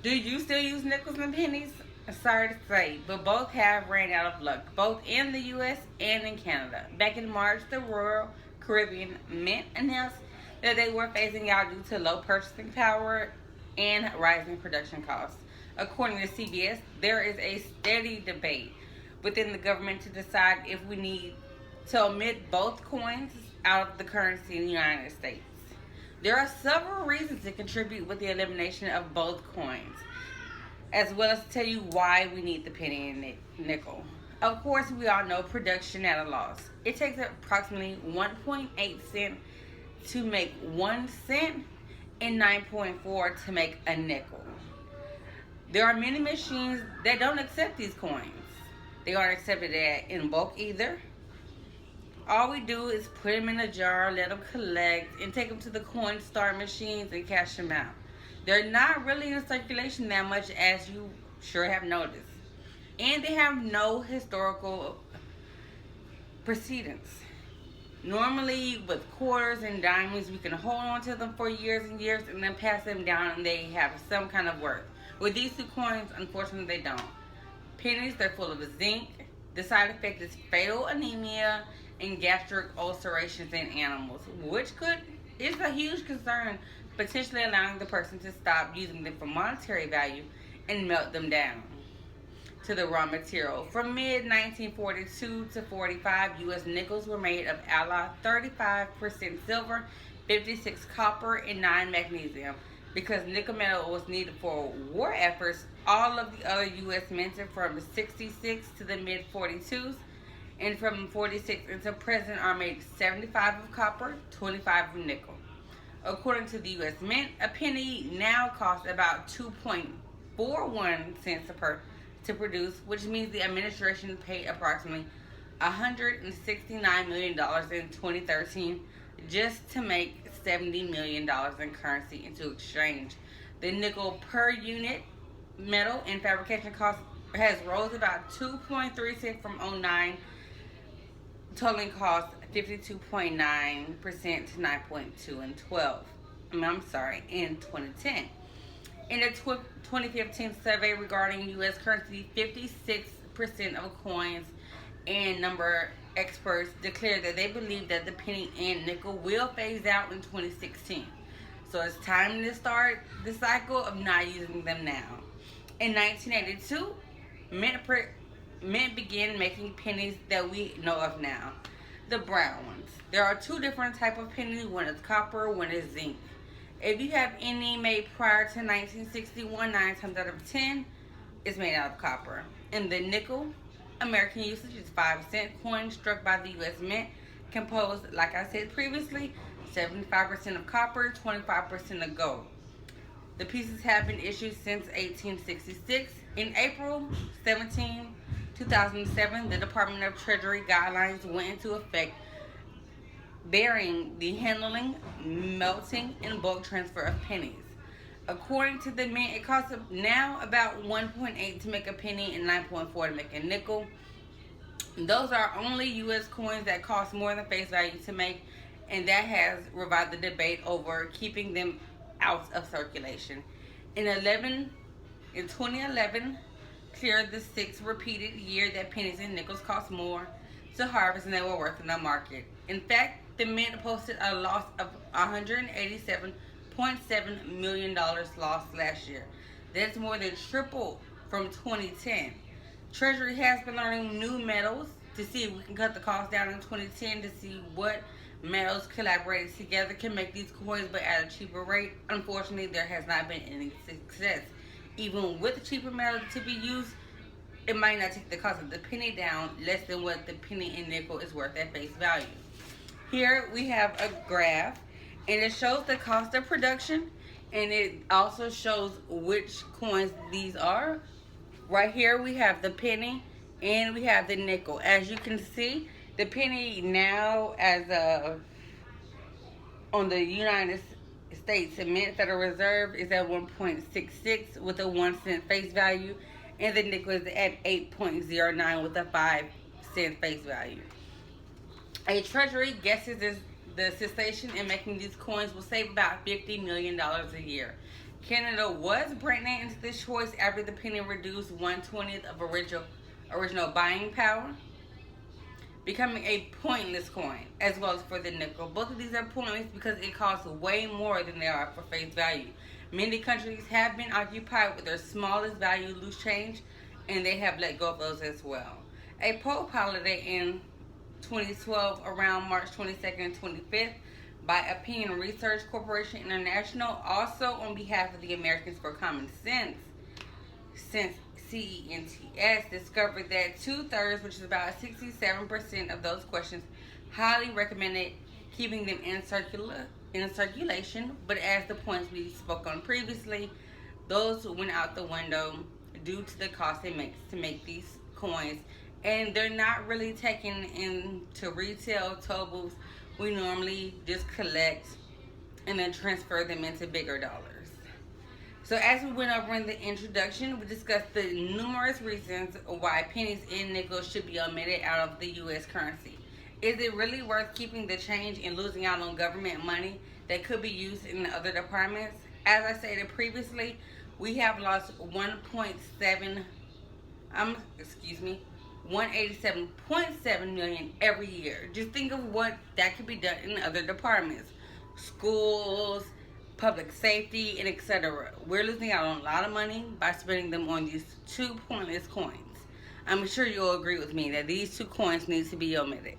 Do you still use nickels and pennies? Sorry to say, but both have ran out of luck, both in the US and in Canada. Back in March, the Royal Caribbean Mint announced that they were phasing out due to low purchasing power and rising production costs. According to CBS, there is a steady debate within the government to decide if we need to omit both coins out of the currency in the United States. There are several reasons to contribute with the elimination of both coins, as well as tell you why we need the penny and nickel. Of course, we all know production at a loss. It takes approximately 1.8 cents to make 1 cent and 9.4 to make a nickel. There are many machines that don't accept these coins. They aren't accepted in bulk either. All we do is put them in a jar, let them collect, and take them to the Coinstar machines and cash them out. They're not really in circulation that much, as you sure have noticed. And they have no historical precedence. Normally, with quarters and dimes, we can hold on to them for years and years and then pass them down and they have some kind of worth. With these two coins, unfortunately, they don't. Pennies, they're full of zinc. The side effect is fatal anemia and gastric ulcerations in animals, which is a huge concern, potentially allowing the person to stop using them for monetary value and melt them down to the raw material. From mid 1942 to 45, U.S. nickels were made of alloy 35% silver, 56 copper, and 9 magnesium. Because nickel metal was needed for war efforts, all of the other U.S. minted from 66 to the mid 42s, and from 46 until present are made 75 of copper, 25 of nickel. According to the U.S. Mint, a penny now costs about 2.41 cents per to produce, which means the administration paid approximately $169 million in 2013 just to make $70 million in currency into exchange. The nickel per unit metal and fabrication cost has rose about 2.3 cents from '09, totaling cost 52.9% to 9.2 in 12. In 2010. In a 2015 survey regarding U.S. currency, 56% of coins and number experts declared that they believe that the penny and nickel will phase out in 2016. So it's time to start the cycle of not using them now. In 1982, Mint began making pennies that we know of now, the brown ones. There are two different types of pennies. One is copper, one is zinc. If you have any made prior to 1961, 9 times out of 10 is made out of copper. And the nickel, American usage, is 5-cent coin struck by the U.S. Mint, composed, like I said previously, 75% of copper, 25% of gold. The pieces have been issued since 1866. In April 17, 2007, the Department of Treasury guidelines went into effect, bearing the handling, melting, and bulk transfer of pennies. According to the Mint, it costs now about 1.8 to make a penny and 9.4 to make a nickel. Those are only U.S. coins that cost more than face value to make, and that has revived the debate over keeping them out of circulation. In 2011, cleared the sixth repeated year that pennies and nickels cost more to harvest than they were worth in the market. In fact, the Mint posted a loss of $187.7 million lost last year. That's more than triple from 2010. Treasury has been learning new metals to see if we can cut the cost down in 2010 to see what metals collaborated together can make these coins but at a cheaper rate. Unfortunately, there has not been any success. Even with cheaper metal to be used, it might not take the cost of the penny down less than what the penny and nickel is worth at face value. Here we have a graph, and it shows the cost of production, and it also shows which coins these are. Right here we have the penny and we have the nickel. As you can see, the penny now, on the United States Mint Federal Reserve, is at 1.66 with a 1 cent face value, and the nickel is at 8.09 with a 5 cent face value. A treasury guesses the cessation in making these coins will save about $50 million a year. Canada was branded into this choice after the penny reduced 1/20th of original buying power, becoming a pointless coin, as well as for the nickel. Both of these are pointless because it costs way more than they are for face value. Many countries have been occupied with their smallest value loose change, and they have let go of those as well. A poll piloted in 2012 around March 22nd and 25th by Opinion Research Corporation International, also on behalf of the Americans for Common Sense, since CENTS, discovered that 2/3, which is about 67% of those questions, highly recommended keeping them in circulation. But as the points we spoke on previously, those went out the window due to the cost it makes to make these coins, and they're not really taken into retail toll booths. We normally just collect and then transfer them into bigger dollars. So as we went over in the introduction, we discussed the numerous reasons why pennies and nickels should be omitted out of the U.S. currency. Is it really worth keeping the change and losing out on government money that could be used in other departments? As I stated previously, we have lost 187.7 million every year. Just think of what that could be done in other departments, schools, public safety, and etc. We're losing out on a lot of money by spending them on these two pointless coins. I'm sure you'll agree with me that these two coins need to be omitted.